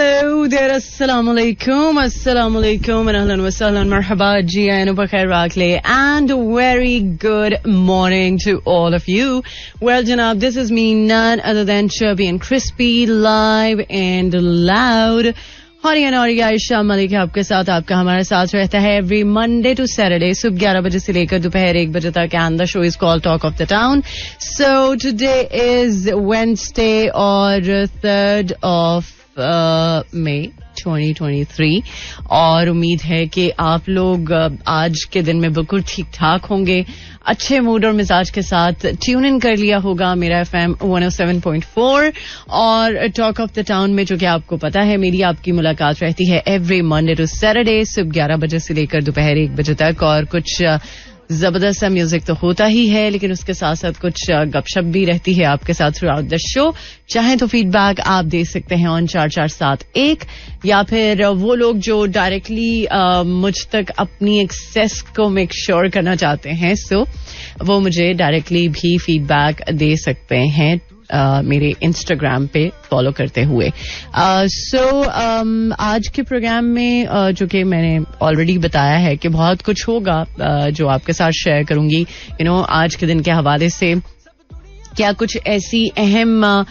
Hello there, assalamu alaikum, and ahlan wa sahlan, marhaba, ji aanu bakhair rakhle, and very good morning to all of you. Well, Janab, this is me, none other than Chubby and Crispy, live and loud. हौरी नौरी Ayesha Malik आपके साथ, आपका हमारे साथ रहता है every Monday to Saturday सुबह 11 बजे से लेकर दोपहर 1 बजे तक. And the show is called talk of the town. So today is Wednesday और 3rd of May 2023 और उम्मीद है कि आप लोग आज के दिन में बिल्कुल ठीक ठाक होंगे, अच्छे मूड और मिजाज के साथ ट्यून इन कर लिया होगा मेरा FM 107.4 और टॉक ऑफ द टाउन में, जो कि आपको पता है मेरी आपकी मुलाकात रहती है एवरी मंडे टू सैटरडे सुबह 11 बजे से लेकर दोपहर 1 बजे तक. और कुछ जबरदस्त सा म्यूजिक तो होता ही है, लेकिन उसके साथ साथ कुछ गपशप भी रहती है आपके साथ थ्रू आउट द शो. चाहे तो फीडबैक आप दे सकते हैं ऑन 4471, या फिर वो लोग जो डायरेक्टली मुझ तक अपनी एक्सेस को मेक श्योर करना चाहते हैं, सो वो मुझे डायरेक्टली भी फीडबैक दे सकते हैं मेरे इंस्टाग्राम पे फॉलो करते हुए. आज के प्रोग्राम में जो कि मैंने ऑलरेडी बताया है कि बहुत कुछ होगा जो आपके साथ शेयर करूंगी. आज के दिन के हवाले से क्या कुछ ऐसी अहम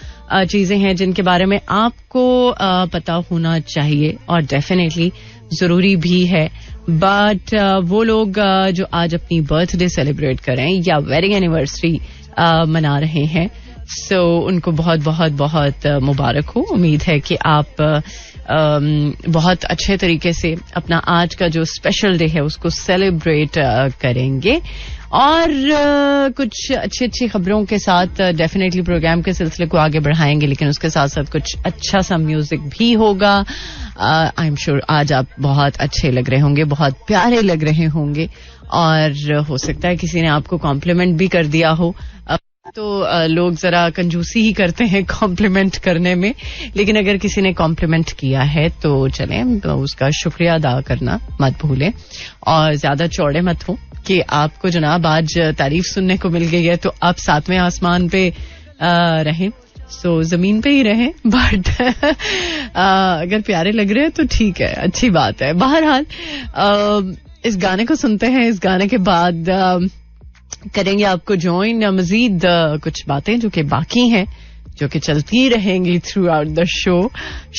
चीजें हैं जिनके बारे में आपको पता होना चाहिए और डेफिनेटली जरूरी भी है. बट वो लोग जो आज अपनी बर्थडे सेलिब्रेट करें या वेडिंग एनिवर्सरी मना रहे हैं, सो उनको बहुत बहुत बहुत मुबारक हो. उम्मीद है कि आप बहुत अच्छे तरीके से अपना आज का जो स्पेशल डे है उसको सेलिब्रेट करेंगे. और कुछ अच्छी अच्छी खबरों के साथ डेफिनेटली प्रोग्राम के सिलसिले को आगे बढ़ाएंगे, लेकिन उसके साथ साथ कुछ अच्छा सा म्यूजिक भी होगा. आई एम श्योर आज आप बहुत अच्छे लग रहे होंगे, बहुत प्यारे लग रहे होंगे, और हो सकता है किसी ने आपको कॉम्प्लीमेंट भी कर दिया हो. तो लोग जरा कंजूसी ही करते हैं कॉम्प्लीमेंट करने में, लेकिन अगर किसी ने कॉम्प्लीमेंट किया है तो चलें, तो उसका शुक्रिया अदा करना मत भूलें और ज्यादा चौड़े मत हो कि आपको जनाब आज तारीफ सुनने को मिल गई है तो आप 7वें आसमान पे रहें, सो जमीन पे ही रहें. बट अगर प्यारे लग रहे हैं तो ठीक है, अच्छी बात है. बहरहाल इस गाने को सुनते हैं, इस गाने के बाद करेंगे आपको ज्वाइन मजीद कुछ बातें जो कि बाकी हैं, जो कि चलती रहेंगी through out the show,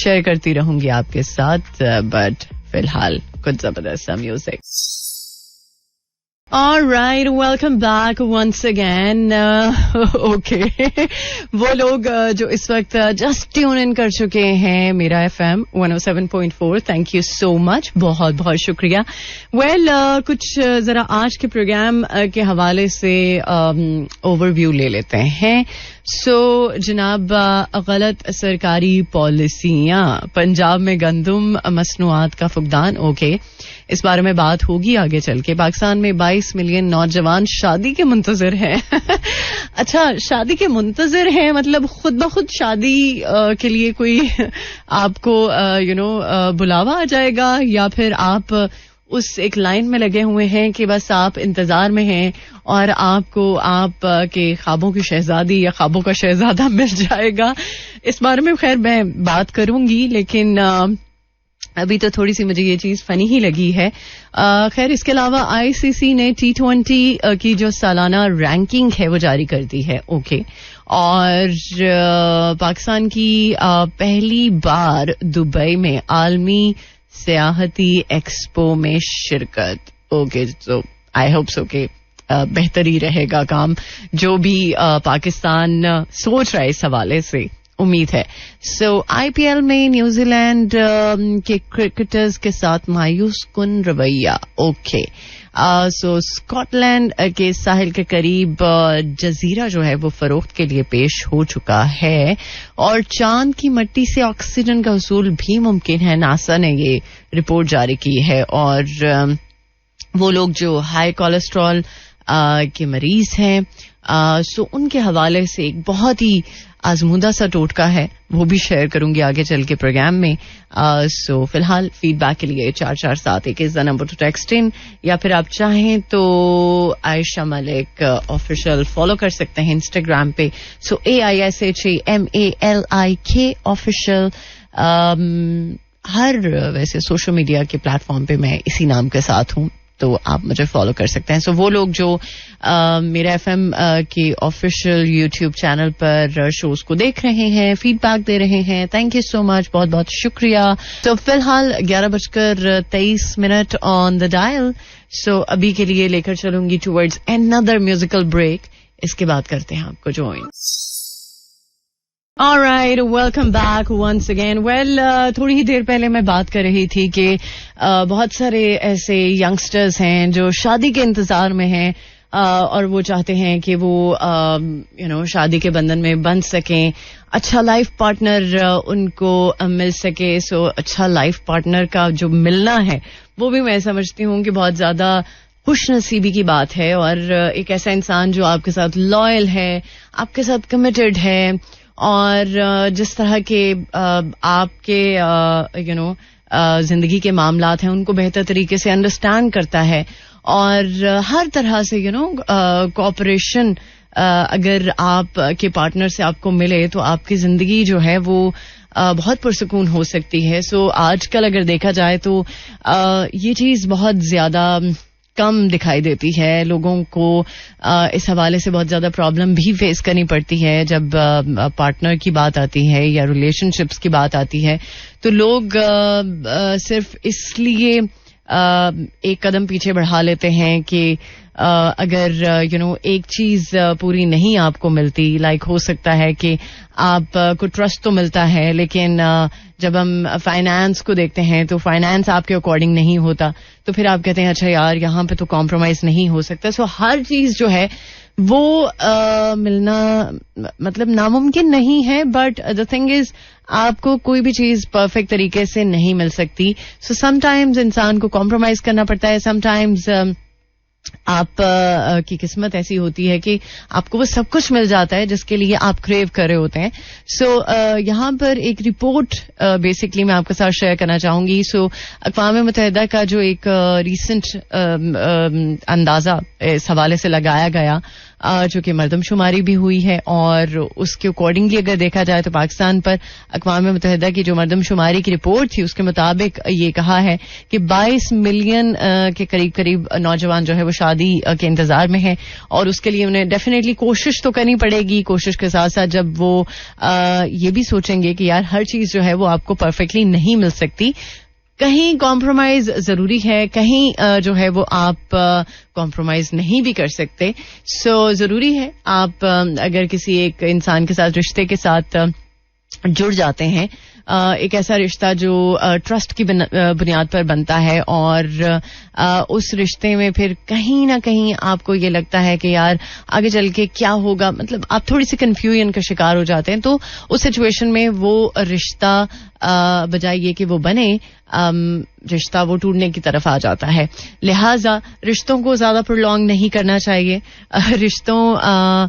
share करती रहूंगी आपके साथ. बट फिलहाल कुछ जबरदस्त सा music. Alright, welcome back once again. Okay. वो लोग जो इस वक्त जस्ट ट्यून इन कर चुके हैं मेरा FM 107.4, thank you so much, बहुत बहुत शुक्रिया. वेल, कुछ जरा आज के प्रोग्राम के हवाले से ओवरव्यू ले लेते हैं. सो जनाब, गलत सरकारी पॉलिसियां, पंजाब में गंदम मसनूआत का फुकदान. ओके, इस बारे में बात होगी आगे चल के. पाकिस्तान में 22 मिलियन नौजवान शादी के मुंतजर हैं. अच्छा, शादी के मुंतजर हैं, मतलब खुद ब खुद शादी के लिए कोई आपको बुलावा आ जाएगा, या फिर आप उस एक लाइन में लगे हुए हैं कि बस आप इंतजार में हैं और आपको आप के ख्वाबों की शहजादी या ख्वाबों का शहजादा मिल जाएगा. इस बारे में खैर मैं बात करूंगी, लेकिन अभी तो थोड़ी सी मुझे ये चीज फनी ही लगी है. खैर, इसके अलावा ICC ने T20 की जो सालाना रैंकिंग है वो जारी कर दी है. ओके, और पाकिस्तान की पहली बार दुबई में आलमी सियाहती एक्सपो में शिरकत. Okay, so I hope so के बेहतर ही रहेगा काम जो भी पाकिस्तान सोच रहा है इस हवाले से, उम्मीद है. सो IPL में न्यूजीलैंड के क्रिकेटर्स के साथ मायूस कुन रवैया. ओके, सो स्कॉटलैंड के साहिल के करीब जजीरा जो है वो फरोख्त के लिए पेश हो चुका है, और चांद की मिट्टी से ऑक्सीजन का हुसूल भी मुमकिन है. नासा ने ये रिपोर्ट जारी की है. और वो लोग जो हाई कोलेस्ट्रॉल के मरीज हैं, सो उनके हवाले से एक बहुत ही आजमूदा सा टोटका है, वो भी शेयर करूंगी आगे चल के प्रोग्राम में. सो फिलहाल फीडबैक के लिए 4471 is the number two text in, या फिर आप चाहें तो आयशा मलिक ऑफिशियल फॉलो कर सकते हैं इंस्टाग्राम पे. सो AISHAMALIK ऑफिशियल हर वैसे सोशल मीडिया के प्लेटफॉर्म पे मैं इसी नाम के साथ हूँ, तो आप मुझे फॉलो कर सकते हैं. सो वो लोग जो मेरा FM के ऑफिशियल यूट्यूब चैनल पर शोज को देख रहे हैं, फीडबैक दे रहे हैं, थैंक यू सो मच, बहुत बहुत शुक्रिया. तो फिलहाल 11:23 ऑन द डायल. सो अभी के लिए लेकर चलूंगी टुवर्ड्स अनदर म्यूजिकल ब्रेक. इसके बाद करते हैं आपको join. Alright, welcome back once again. Well, थोड़ी ही देर पहले मैं बात कर रही थी कि बहुत सारे ऐसे यंगस्टर्स हैं जो शादी के इंतजार में हैं और वो चाहते हैं कि वो शादी के बंधन में बंध सकें, अच्छा लाइफ पार्टनर उनको मिल सके. सो अच्छा लाइफ पार्टनर का जो मिलना है वो भी मैं समझती हूँ कि बहुत ज्यादा खुशनसीबी की बात है, और एक ऐसा इंसान जो आपके साथ लॉयल है, आपके साथ कमिटेड है, और जिस तरह के आपके जिंदगी के मामलात हैं उनको बेहतर तरीके से अंडरस्टैंड करता है, और हर तरह से कोऑपरेशन अगर आप के पार्टनर से आपको मिले तो आपकी जिंदगी जो है वो बहुत पुरसुकून हो सकती है. सो आजकल अगर देखा जाए तो ये चीज बहुत ज्यादा कम दिखाई देती है. लोगों को इस हवाले से बहुत ज्यादा प्रॉब्लम भी फेस करनी पड़ती है जब पार्टनर की बात आती है या रिलेशनशिप्स की बात आती है. तो लोग सिर्फ इसलिए एक कदम पीछे बढ़ा लेते हैं कि अगर एक चीज पूरी नहीं आपको मिलती, लाइक हो सकता है कि आपको ट्रस्ट तो मिलता है, लेकिन जब हम फाइनेंस को देखते हैं तो फाइनेंस आपके अकॉर्डिंग नहीं होता, तो फिर आप कहते हैं अच्छा यार यहाँ पे तो कॉम्प्रोमाइज नहीं हो सकता. सो हर चीज जो है वो मिलना मतलब नामुमकिन नहीं है, बट द थिंग इज आपको कोई भी चीज परफेक्ट तरीके से नहीं मिल सकती. सो समटाइम्स इंसान को कॉम्प्रोमाइज करना पड़ता है, समटाइम्स आप की किस्मत ऐसी होती है कि आपको वो सब कुछ मिल जाता है जिसके लिए आप क्रेव कर रहे होते हैं. सो यहाँ पर एक रिपोर्ट बेसिकली मैं आपके साथ शेयर करना चाहूंगी. सो अक़वाम मुत्तहिदा का जो एक रीसेंट अंदाजा इस हवाले से लगाया गया, जो कि मरदमशुमारी भी हुई है, और उसके अकॉर्डिंगली अगर देखा जाए तो पाकिस्तान पर अक़वाम मुत्तहिदा की जो मरदमशुमारी की रिपोर्ट थी उसके मुताबिक ये कहा है कि 22 मिलियन के करीब करीब नौजवान जो है वो शादी के इंतजार में है, और उसके लिए उन्हें डेफिनेटली कोशिश तो करनी पड़ेगी. कोशिश के साथ साथ जब वो ये भी सोचेंगे कि यार हर चीज जो है वो आपको परफेक्टली नहीं मिल सकती, कहीं कॉम्प्रोमाइज जरूरी है, कहीं जो है वो आप कॉम्प्रोमाइज नहीं भी कर सकते. सो जरूरी है आप अगर किसी एक इंसान के साथ रिश्ते के साथ जुड़ जाते हैं, एक ऐसा रिश्ता जो ट्रस्ट की बुनियाद पर बनता है, और उस रिश्ते में फिर कहीं ना कहीं आपको ये लगता है कि यार आगे चल के क्या होगा, मतलब आप थोड़ी सी कंफ्यूजन का शिकार हो जाते हैं, तो उस सिचुएशन में वो रिश्ता बजाय ये कि वो बने, रिश्ता वो टूटने की तरफ आ जाता है. लिहाजा रिश्तों को ज्यादा प्रोलॉन्ग नहीं करना चाहिए. रिश्तों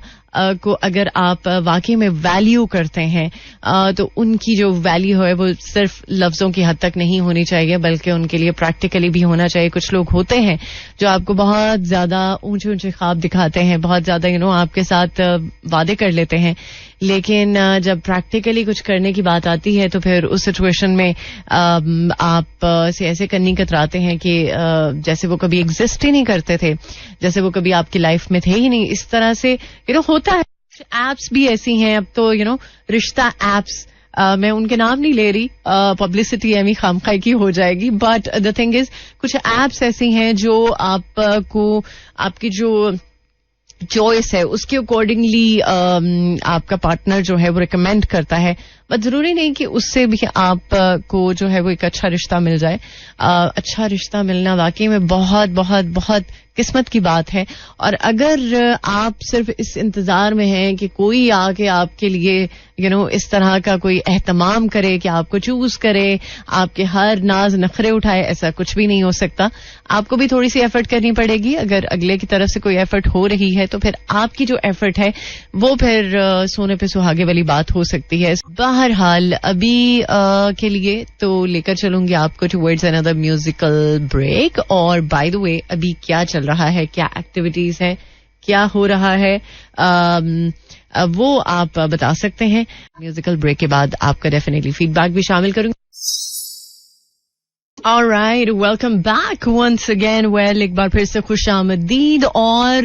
को अगर आप वाकई में वैल्यू करते हैं तो उनकी जो वैल्यू है वो सिर्फ लफ्जों की हद तक नहीं होनी चाहिए, बल्कि उनके लिए प्रैक्टिकली भी होना चाहिए. कुछ लोग होते हैं जो आपको बहुत ज्यादा ऊंचे ऊंचे ख्वाब दिखाते हैं, बहुत ज्यादा आपके साथ वादे कर लेते हैं, लेकिन जब प्रैक्टिकली कुछ करने की बात आती है तो फिर उस सिचुएशन में आप से ऐसे करनी कतराते हैं कि जैसे वो कभी एग्जिस्ट ही नहीं करते थे, जैसे वो कभी आपकी लाइफ में थे ही नहीं. इस तरह से होता है. एप्स भी ऐसी हैं अब तो, रिश्ता एप्स, मैं उनके नाम नहीं ले रही, पब्लिसिटी एमी खामखाई की हो जाएगी, बट द थिंग इज कुछ एप्स ऐसी हैं जो आपको आपकी जो चॉइस है उसके अकॉर्डिंगली आपका पार्टनर जो है वो रिकमेंड करता है, बट जरूरी नहीं कि उससे भी आपको जो है वो एक अच्छा रिश्ता मिल जाए. अच्छा रिश्ता मिलना वाकई में बहुत बहुत बहुत किस्मत की बात है. और अगर आप सिर्फ इस इंतजार में हैं कि कोई आके आपके लिए इस तरह का कोई एहतमाम करे कि आपको चूज करे, आपके हर नाज नखरे उठाए, ऐसा कुछ भी नहीं हो सकता. आपको भी थोड़ी सी एफर्ट करनी पड़ेगी. अगर अगले की तरफ से कोई एफर्ट हो रही है तो फिर आपकी जो एफर्ट है वो फिर सोने पे सुहागे वाली बात हो सकती है. बहरहाल अभी के लिए तो लेकर चलूंगी आपको टुवर्ड्स अनदर म्यूजिकल ब्रेक. और बाय द वे अभी क्या चल रहा है, क्या एक्टिविटीज है, क्या हो रहा है, वो आप बता सकते हैं. म्यूजिकल ब्रेक के बाद आपका डेफिनेटली फीडबैक भी शामिल करूंगी. All right, welcome back once again. Well, एक बार फिर से खुशामदीद. और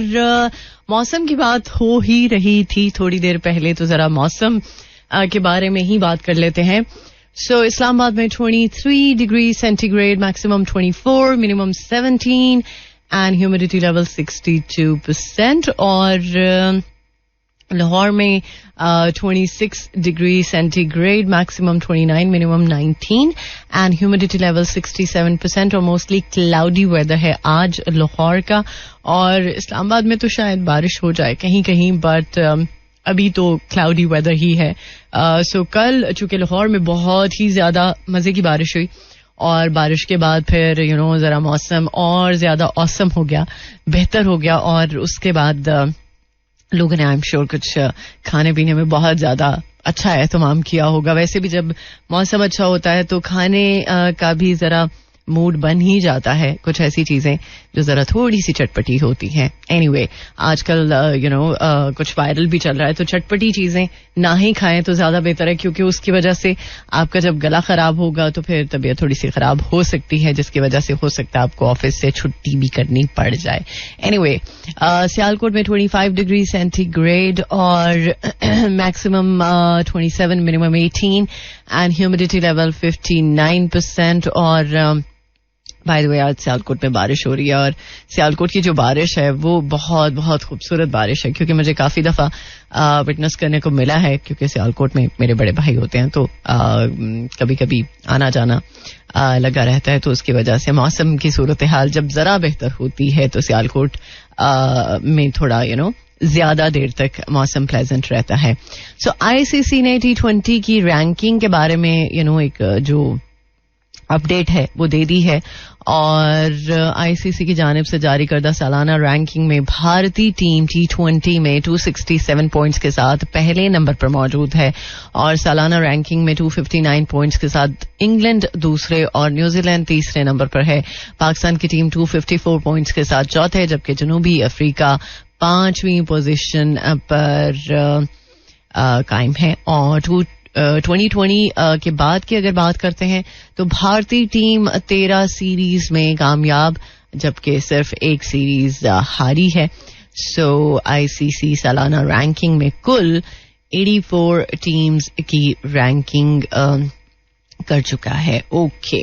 मौसम की बात हो ही रही थी थोड़ी देर पहले, तो जरा मौसम के बारे में ही बात कर लेते हैं. So, इस्लामाबाद में 23 degree centigrade, maximum 24, minimum 17 and humidity level 62%. और लाहौर में 26 degree centigrade, maximum 29, minimum 19 and humidity level 67% और मोस्टली क्लाउडी वेदर है आज लाहौर का. और इस्लामाबाद में तो शायद बारिश हो जाए कहीं कहीं, बट अभी तो क्लाउडी वेदर ही है. सो कल चूंकि लाहौर में बहुत ही ज्यादा मजे की बारिश हुई और बारिश के बाद फिर जरा मौसम और ज्यादा औसम हो गया, बेहतर हो गया. और उसके बाद लोगों ने आई एम श्योर कुछ खाने पीने में बहुत ज्यादा अच्छा एहतमाम किया होगा. वैसे भी जब मौसम अच्छा होता है तो खाने का भी जरा मूड बन ही जाता है. कुछ ऐसी चीजें जो जरा थोड़ी सी चटपटी होती हैं. एनीवे, आजकल कुछ वायरल भी चल रहा है, तो चटपटी चीजें ना ही खाएं तो ज्यादा बेहतर है, क्योंकि उसकी वजह से आपका जब गला खराब होगा तो फिर तबीयत थोड़ी सी खराब हो सकती है, जिसकी वजह से हो सकता है आपको ऑफिस से छुट्टी भी करनी पड़ जाए. एनीवे, सियालकोट में 25 डिग्री सेंटीग्रेड और maximum 27, minimum 18 and humidity level 59%. और बाय द वे, आज सियालकोट में बारिश हो रही है और सियालकोट की जो बारिश है वो बहुत बहुत खूबसूरत बारिश है, क्योंकि मुझे काफी दफा विटनेस करने को मिला है, क्योंकि सियालकोट में मेरे बड़े भाई होते हैं, तो कभी कभी आना जाना लगा रहता है. तो उसकी वजह से मौसम की सूरत हाल जब जरा बेहतर होती है तो सियालकोट में थोड़ा ज्यादा देर तक मौसम प्लेजेंट रहता है. सो आईसीसी ने T20 की रैंकिंग के बारे में एक जो अपडेट है वो दे दी है. और आईसीसी की जानिब से जारी करदा सालाना रैंकिंग में भारतीय टीम T20 में 267 पॉइंट्स के साथ पहले नंबर पर मौजूद है. और सालाना रैंकिंग में 259 पॉइंट्स के साथ इंग्लैंड दूसरे और न्यूजीलैंड तीसरे नंबर पर है. पाकिस्तान की टीम 254 पॉइंट्स के साथ चौथे, जबकि जनूबी अफ्रीका 5वीं पोजीशन पर कायम है. और 2020 के बाद की अगर बात करते हैं तो भारतीय टीम 13 सीरीज में कामयाब, जबकि सिर्फ एक सीरीज हारी है. सो आईसीसी सालाना रैंकिंग में कुल 84 टीम्स की रैंकिंग कर चुका है. ओके,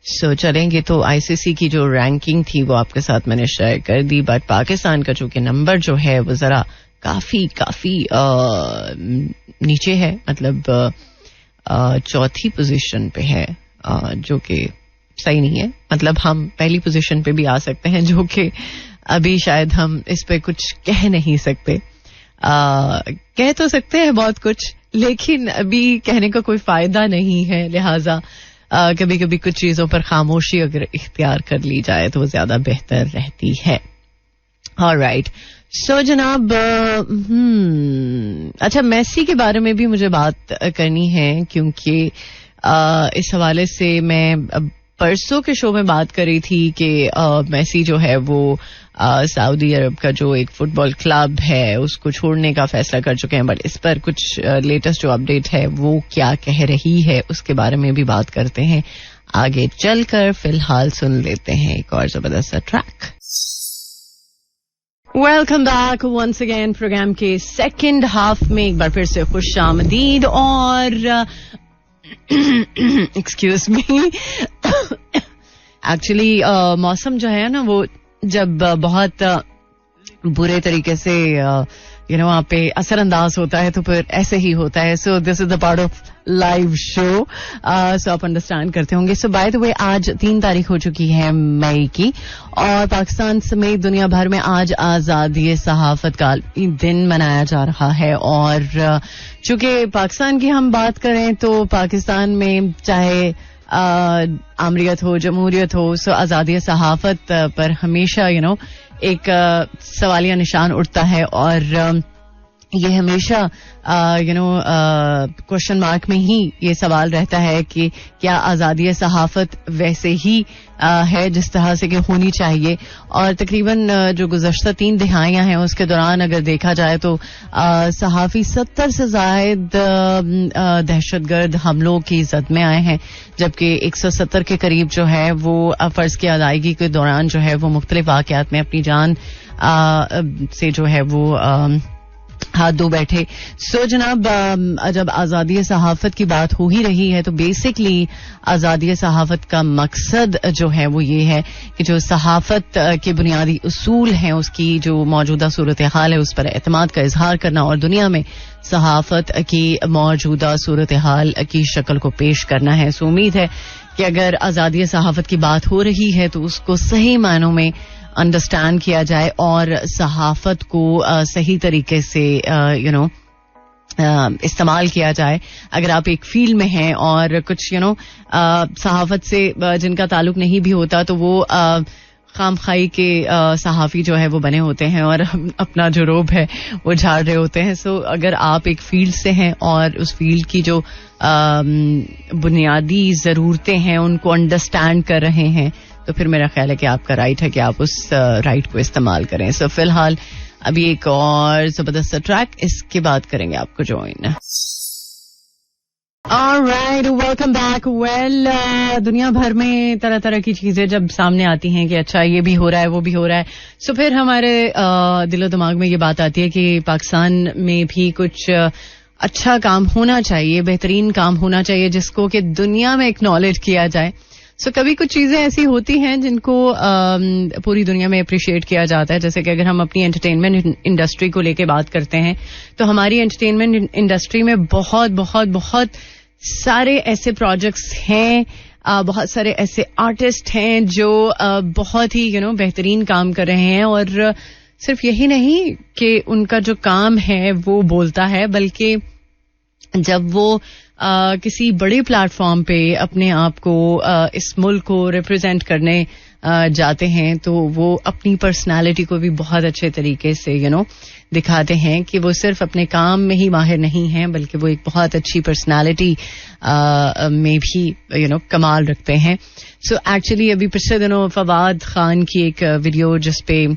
सो चलेंगे तो आईसीसी की जो रैंकिंग थी वो आपके साथ मैंने शेयर कर दी, बट पाकिस्तान का चूंकि नंबर जो है वो जरा काफी नीचे है, मतलब चौथी पोजीशन पे है, जो कि सही नहीं है. मतलब हम पहली पोजीशन पे भी आ सकते हैं, जो कि अभी शायद हम इस पे कुछ कह नहीं सकते. कह तो सकते हैं बहुत कुछ, लेकिन अभी कहने का कोई फायदा नहीं है. लिहाजा कभी कभी कुछ चीजों पर खामोशी अगर इख्तियार कर ली जाए तो वो ज्यादा बेहतर रहती है. ऑलराइट, सो जनाब, अच्छा, मेसी के बारे में भी मुझे बात करनी है, क्योंकि इस हवाले से मैं परसों के शो में बात कर रही थी कि मेसी जो है वो सऊदी अरब का जो एक फुटबॉल क्लब है उसको छोड़ने का फैसला कर चुके हैं. बट इस पर कुछ लेटेस्ट जो अपडेट है वो क्या कह रही है उसके बारे में भी बात करते हैं आगे चलकर. फिलहाल सुन लेते हैं एक और जबरदस्त track. Welcome back once again. Program के सेकंड हाफ में एक बार फिर से खुशामदीद. और एक्सक्यूज मी, एक्चुअली मौसम जो है ना वो जब बहुत बुरे तरीके से वहाँ पे असरअंदाज होता है तो फिर ऐसे ही होता है. So this is the part of live show, so आप अंडरस्टैंड करते होंगे. सो बाय द वे, आज 3 तारीख हो चुकी है मई की, और पाकिस्तान समेत दुनिया भर में आज आजादी सहाफत का दिन मनाया जा रहा है. और चूंकि पाकिस्तान की हम बात करें तो पाकिस्तान में चाहे आमरीत हो, जमहूरियत हो, सो आजादी सहाफत पर हमेशा एक सवालिया निशान उठता है. और ये हमेशा क्वेश्चन मार्क में ही ये सवाल रहता है कि क्या आज़ादी सहाफ़त वैसे ही है जिस तरह से कि होनी चाहिए. और तकरीबन जो गुज़श्ता 3 दिहाइयां हैं उसके दौरान अगर देखा जाए तो सहाफ़ी 70 से ज़ायद दहशतगर्द हमलों की ज़द में आए हैं, जबकि 170 के करीब जो है वो फ़र्ज की अदायगी के दौरान जो है वो मुख्तलिफ वाक़यात में अपनी जान से जो है वो हाथ धो बैठे. सो जनाब, जब आज़ादी सहाफ़त की बात हो ही रही है तो बेसिकली आज़ादी सहाफ़त का मकसद जो है वो ये है कि जो सहाफ़त के बुनियादी उसूल हैं उसकी जो मौजूदा सूरत हाल है उस पर एतमाद का इजहार करना और दुनिया में सहाफ़त की मौजूदा सूरत हाल की शक्ल को पेश करना है. सो उम्मीद है कि अगर आज़ादी सहाफ़त की बात हो रही है तो उसको सही मायनों में अंडरस्टैंड किया जाए और सहाफ़त को सही तरीके से इस्तेमाल किया जाए. अगर आप एक फील्ड में हैं और कुछ सहाफ़त से जिनका ताल्लुक नहीं भी होता तो वो खामखाई के सहाफ़ी जो है वो बने होते हैं और अपना जो रोब है वो झाड़ रहे होते हैं. सो अगर आप एक फील्ड से हैं और उस फील्ड की जो बुनियादी ज़रूरतें हैं उनको अंडरस्टैंड कर रहे हैं तो फिर मेरा ख्याल है कि आपका राइट है कि आप उस राइट को इस्तेमाल करें. सो फिलहाल अभी एक और जबरदस्त ट्रैक, इसके बाद करेंगे आपको join. Alright, welcome back. Well, दुनिया भर में तरह तरह की चीजें जब सामने आती हैं कि अच्छा ये भी हो रहा है वो भी हो रहा है, सो फिर हमारे दिलो दिमाग में ये बात आती है कि पाकिस्तान में भी कुछ अच्छा काम होना चाहिए, बेहतरीन काम होना चाहिए जिसको कि दुनिया में एक्नॉलेज किया जाए. सो कभी कुछ चीजें ऐसी होती हैं जिनको पूरी दुनिया में अप्रिशिएट किया जाता है. जैसे कि अगर हम अपनी एंटरटेनमेंट इंडस्ट्री को लेके बात करते हैं तो हमारी एंटरटेनमेंट इंडस्ट्री में बहुत बहुत बहुत सारे ऐसे प्रोजेक्ट्स हैं, बहुत सारे ऐसे आर्टिस्ट हैं जो बहुत ही बेहतरीन काम कर रहे हैं. और सिर्फ यही नहीं कि उनका जो काम है वो बोलता है, बल्कि जब वो किसी बड़े प्लेटफॉर्म पे अपने आप को इस मुल्क को रिप्रेजेंट करने जाते हैं तो वो अपनी पर्सनालिटी को भी बहुत अच्छे तरीके से दिखाते हैं कि वो सिर्फ अपने काम में ही माहिर नहीं हैं बल्कि वो एक बहुत अच्छी पर्सनालिटी में भी कमाल रखते हैं. सो एक्चुअली अभी पिछले दिनों फवाद खान की एक वीडियो जिसपे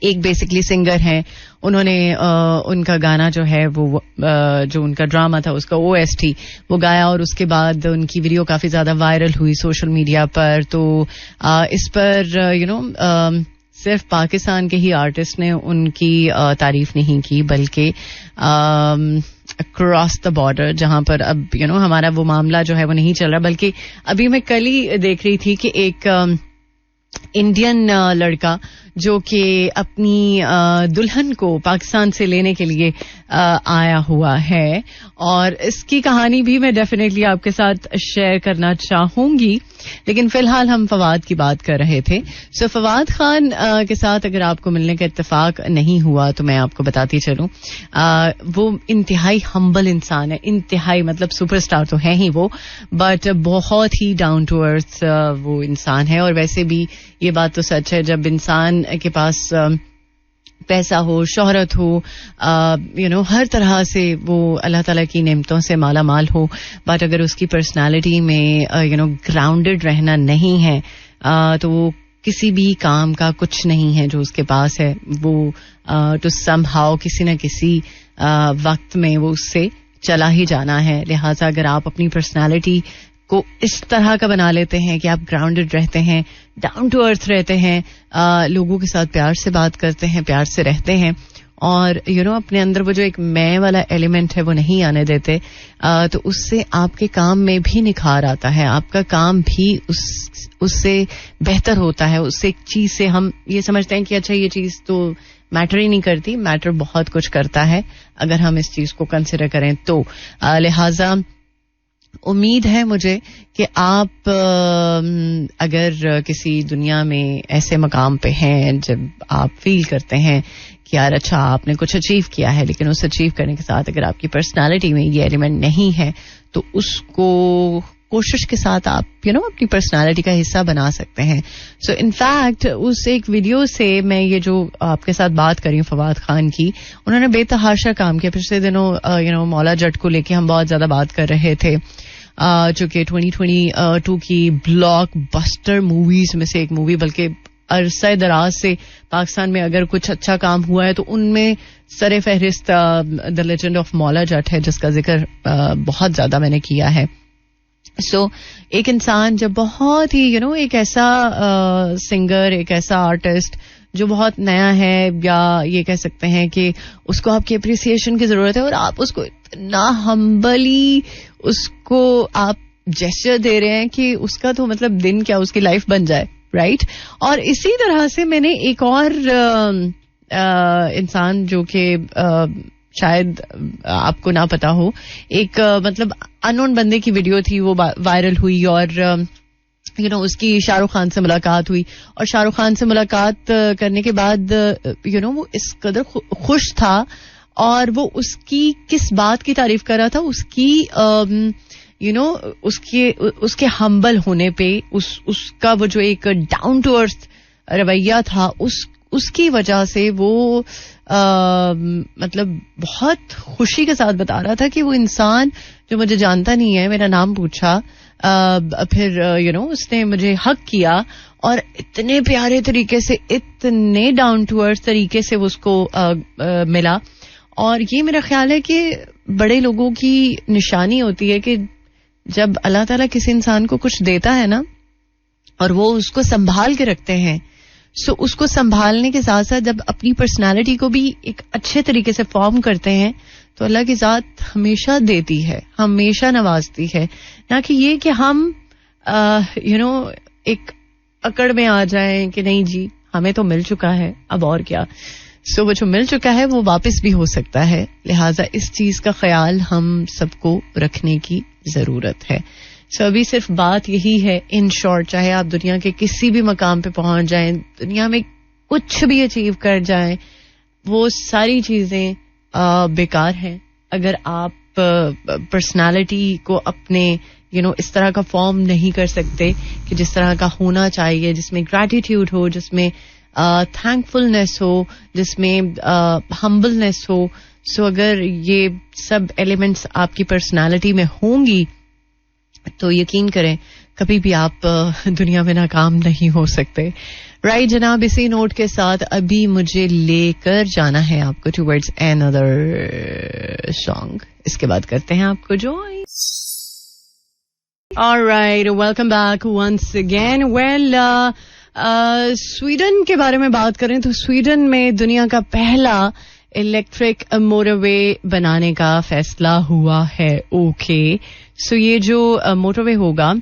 एक बेसिकली सिंगर हैं, उन्होंने उनका गाना जो है वो जो उनका ड्रामा था उसका OST वो गाया और उसके बाद उनकी वीडियो काफी ज्यादा वायरल हुई सोशल मीडिया पर. तो इस पर सिर्फ पाकिस्तान के ही आर्टिस्ट ने उनकी तारीफ नहीं की बल्कि अक्रॉस द बॉर्डर, जहां पर अब हमारा वो मामला जो है वो नहीं चल रहा, बल्कि अभी मैं कल ही देख रही थी कि एक इंडियन लड़का जो कि अपनी दुल्हन को पाकिस्तान से लेने के लिए आया हुआ है और इसकी कहानी भी मैं डेफिनेटली आपके साथ शेयर करना चाहूंगी. लेकिन फिलहाल हम फवाद की बात कर रहे थे. सो फवाद खान के साथ अगर आपको मिलने का इत्तेफाक नहीं हुआ तो मैं आपको बताती चलूं, वो इंतहाई हम्बल इंसान है, इंतहाई मतलब सुपरस्टार तो है ही वो, बट बहुत ही डाउन टू अर्थ वो इंसान है. और वैसे भी ये बात तो सच है, जब इंसान के पास पैसा हो, शोहरत हो, हर तरह से वो अल्लाह ताला की नेमतों से माला माल हो, बट अगर उसकी पर्सनालिटी में ग्राउंडेड रहना नहीं है तो वो किसी भी काम का कुछ नहीं है जो उसके पास है. वो टू समहाउ किसी न किसी वक्त में वो उससे चला ही जाना है. लिहाजा अगर आप अपनी पर्सनालिटी को इस तरह का बना लेते हैं कि आप ग्राउंडेड रहते हैं, डाउन टू अर्थ रहते हैं, लोगों के साथ प्यार से बात करते हैं, प्यार से रहते हैं और अपने अंदर वो जो एक मैं वाला एलिमेंट है वो नहीं आने देते, तो उससे आपके काम में भी निखार आता है, आपका काम भी उससे बेहतर होता है. उससे एक चीज से हम ये समझते हैं कि अच्छा ये चीज तो मैटर ही नहीं करती, मैटर बहुत कुछ करता है अगर हम इस चीज को कंसिडर करें तो. लिहाजा उम्मीद है मुझे कि आप अगर किसी दुनिया में ऐसे मकाम पे हैं जब आप फील करते हैं कि यार अच्छा आपने कुछ अचीव किया है, लेकिन उस अचीव करने के साथ अगर आपकी पर्सनालिटी में ये एलिमेंट नहीं है तो उसको कोशिश के साथ आप अपनी पर्सनालिटी का हिस्सा बना सकते हैं. सो इनफैक्ट उस एक वीडियो से मैं ये जो आपके साथ बात कर रही हूँ फवाद खान की, उन्होंने बेतहाशा काम किया. पिछले दिनों मौला जट को लेके हम बहुत ज्यादा बात कर रहे थे, जो कि 2022 की ब्लॉकबस्टर मूवीज में से एक मूवी, बल्कि अरसा दराज से पाकिस्तान में अगर कुछ अच्छा काम हुआ है तो उनमें सरे फहरिस्त the legend of Maula Jatt है, जिसका जिक्र बहुत ज्यादा मैंने किया है. सो एक इंसान जब बहुत ही एक ऐसा सिंगर, एक ऐसा आर्टिस्ट जो बहुत नया है, या ये कह सकते हैं कि उसको आपकी अप्रिसिएशन की जरूरत है और आप उसको इतना हम्बली उसको आप जेस्चर दे रहे हैं कि उसका तो मतलब दिन क्या उसकी लाइफ बन जाए, राइट. और इसी तरह से मैंने एक और इंसान जो कि शायद आपको ना पता हो, एक मतलब अननोन बंदे की वीडियो थी, वो वायरल हुई और उसकी शाहरुख खान से मुलाकात हुई. और शाहरुख खान से मुलाकात करने के बाद वो इस कदर खुश था और वो उसकी किस बात की तारीफ कर रहा था, उसकी उसके हम्बल होने पे, उसका वो जो एक डाउन टू अर्थ रवैया था, उसकी वजह से वो मतलब बहुत खुशी के साथ बता रहा था कि वो इंसान जो मुझे जानता नहीं है, मेरा नाम पूछा, फिर उसने मुझे हक किया और इतने प्यारे तरीके से, इतने डाउन टू अर्थ तरीके से वो उसको मिला. और ये मेरा ख्याल है कि बड़े लोगों की निशानी होती है कि जब अल्लाह ताला किसी इंसान को कुछ देता है ना और वो उसको संभाल के रखते हैं, सो उसको संभालने के साथ साथ जब अपनी पर्सनालिटी को भी एक अच्छे तरीके से फॉर्म करते हैं तो अल्लाह की जात हमेशा देती है, हमेशा नवाजती है. ना कि ये कि हम एक अकड़ में आ जाएं कि नहीं जी हमें तो मिल चुका है, अब और क्या. सो वो जो मिल चुका है वो वापस भी हो सकता है, लिहाजा इस चीज का ख्याल हम सबको रखने की जरूरत है. सो अभी सिर्फ बात यही है, इन शॉर्ट, चाहे आप दुनिया के किसी भी मकाम पे पहुंच जाएं, दुनिया में कुछ भी अचीव कर जाएं, वो सारी चीजें बेकार हैं अगर आप पर्सनालिटी को अपने इस तरह का फॉर्म नहीं कर सकते कि जिस तरह का होना चाहिए, जिसमें ग्रैटिट्यूड हो, जिसमें थैंकफुलनेस हो, जिसमें हम्बलनेस हो. सो अगर ये सब एलिमेंट्स आपकी पर्सनालिटी में होंगी तो यकीन करें कभी भी आप दुनिया में नाकाम नहीं हो सकते. राइट जनाब, इसी नोट के साथ अभी मुझे लेकर जाना है आपको टुवर्ड्स अनदर सॉन्ग. इसके बाद करते हैं आपको join. Alright, welcome back once again. Well, Sweden के बारे में बात करें तो स्वीडन में दुनिया का पहला इलेक्ट्रिक मोटरवे बनाने का फैसला हुआ है. ओके, सो ये जो मोटरवे होगा,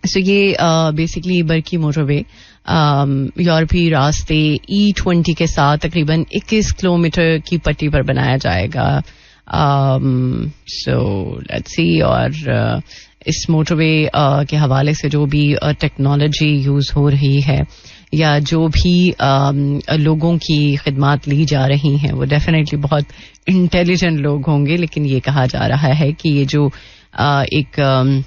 सो ये बेसिकली बर्की मोटरवे यूरोपीय रास्ते E20 के साथ तकरीबन 21 किलोमीटर की पट्टी पर बनाया जाएगा. So let's see. और इस मोटरवे के हवाले से जो भी टेक्नोलॉजी यूज हो रही है या जो भी लोगों की खिदमात ली जा रही हैं वो डेफिनेटली बहुत इंटेलिजेंट लोग होंगे. लेकिन ये कहा जा रहा है कि ये जो एक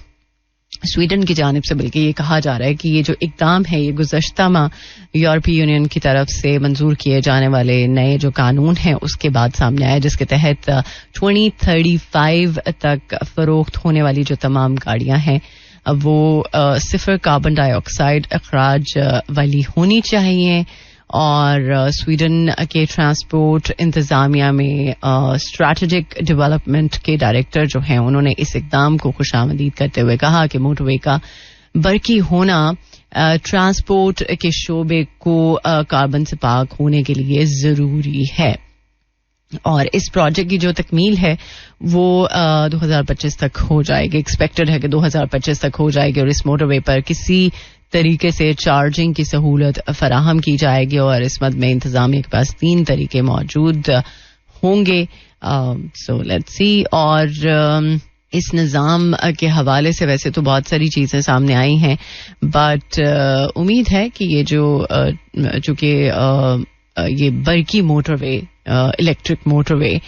स्वीडन की जानिब से बल्कि ये कहा जा रहा है कि ये जो इकदाम है ये गुज़श्ता माह यूरोपीय यूनियन की तरफ से मंजूर किए जाने वाले नए जो कानून हैं उसके बाद सामने आया, जिसके तहत 2035 तक फरोख्त होने वाली जो तमाम गाड़ियां हैं वो सिफर कार्बन डाइऑक्साइड अखराज वाली होनी चाहिए. और स्वीडन के ट्रांसपोर्ट इंतजामिया में स्ट्रैटेजिक डेवलपमेंट के डायरेक्टर जो हैं उन्होंने इस इकदाम को खुशामदीद करते हुए कहा कि मोटरवे का बरकी होना ट्रांसपोर्ट के शोबे को कार्बन से पाक होने के लिए जरूरी है. और इस प्रोजेक्ट की जो तकमील है वो 2025 तक हो जाएगी. एक्सपेक्टेड है कि 2025 तक हो जाएगी और इस मोटरवे पर किसी तरीके से चार्जिंग की सहूलत फराहम की जाएगी. और इस मद में इंतजामिया के पास 3 तरीके मौजूद होंगे. So let's see. और इस निज़ाम के हवाले से वैसे तो बहुत सारी चीज़ें सामने आई हैं, बट उम्मीद है कि ये जो चूँकि ये बरकी मोटरवे इलेक्ट्रिक मोटरवे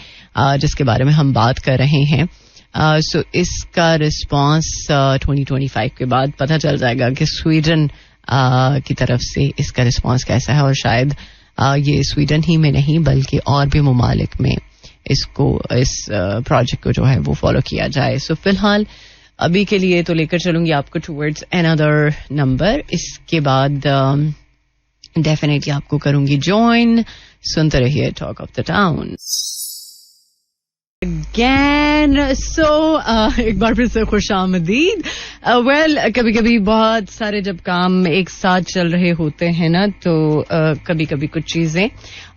जिसके बारे में हम बात कर रहे हैं सो इसका रिस्पॉन्स 2025 के बाद पता चल जाएगा कि स्वीडन की तरफ से इसका रिस्पॉन्स कैसा है, और शायद ये स्वीडन ही में नहीं बल्कि और भी ममालिक में इस प्रोजेक्ट को जो है वो फॉलो किया जाए. सो फिलहाल अभी के लिए तो लेकर चलूंगी आपको टुवर्ड्स अनदर नंबर. इसके बाद डेफिनेटली आपको करूंगी ज्वाइन. सुनते रहिए talk of the town again. So एक बार फिर से खुशामदीद. वेल कभी कभी बहुत सारे जब काम एक साथ चल रहे होते हैं ना, तो कभी कभी कुछ चीजें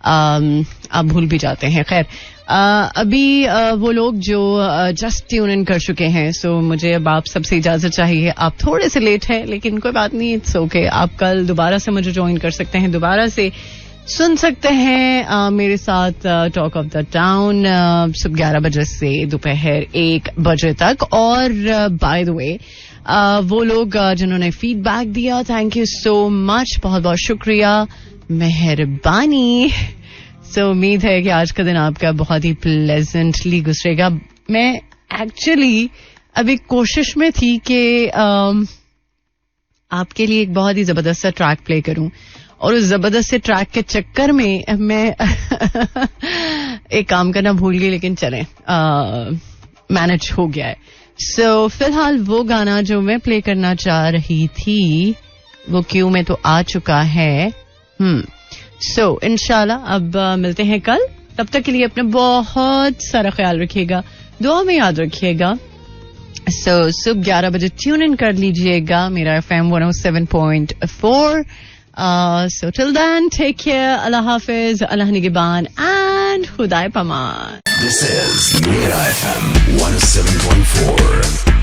आप भूल भी जाते हैं. खैर अभी वो लोग जो जस्ट ट्यून इन कर चुके हैं, सो मुझे अब आप सबसे इजाजत चाहिए. आप थोड़े से लेट हैं लेकिन कोई बात नहीं, इट्स ओके. आप कल दोबारा से मुझे ज्वाइन कर सकते हैं, दोबारा से सुन सकते हैं मेरे साथ टॉक ऑफ द टाउन सुबह 11 बजे से दोपहर 1 बजे तक. और बाय द वे वो लोग जिन्होंने फीडबैक दिया, थैंक यू सो मच, बहुत बहुत शुक्रिया, मेहरबानी. सो उम्मीद है कि आज का दिन आपका बहुत ही प्लेजेंटली गुजरेगा. मैं एक्चुअली अभी कोशिश में थी कि आपके लिए एक बहुत ही जबरदस्त सा ट्रैक प्ले करूं, और उस जबरदस्त से ट्रैक के चक्कर में मैं एक काम करना भूल गई, लेकिन चलें मैनेज हो गया है. सो फिलहाल वो गाना जो मैं प्ले करना चाह रही थी वो क्यू में तो आ चुका है. सो इंशाल्लाह अब मिलते हैं कल. तब तक के लिए अपना बहुत सारा ख्याल रखिएगा, दुआ में याद रखिएगा. सो सुबह 11 बजे ट्यून इन कर लीजिएगा मेरा FM 107.4. So till then, take care. Allah Hafiz, Allah Nigeban, and Khuday Paman. This is Mira FM 107.4.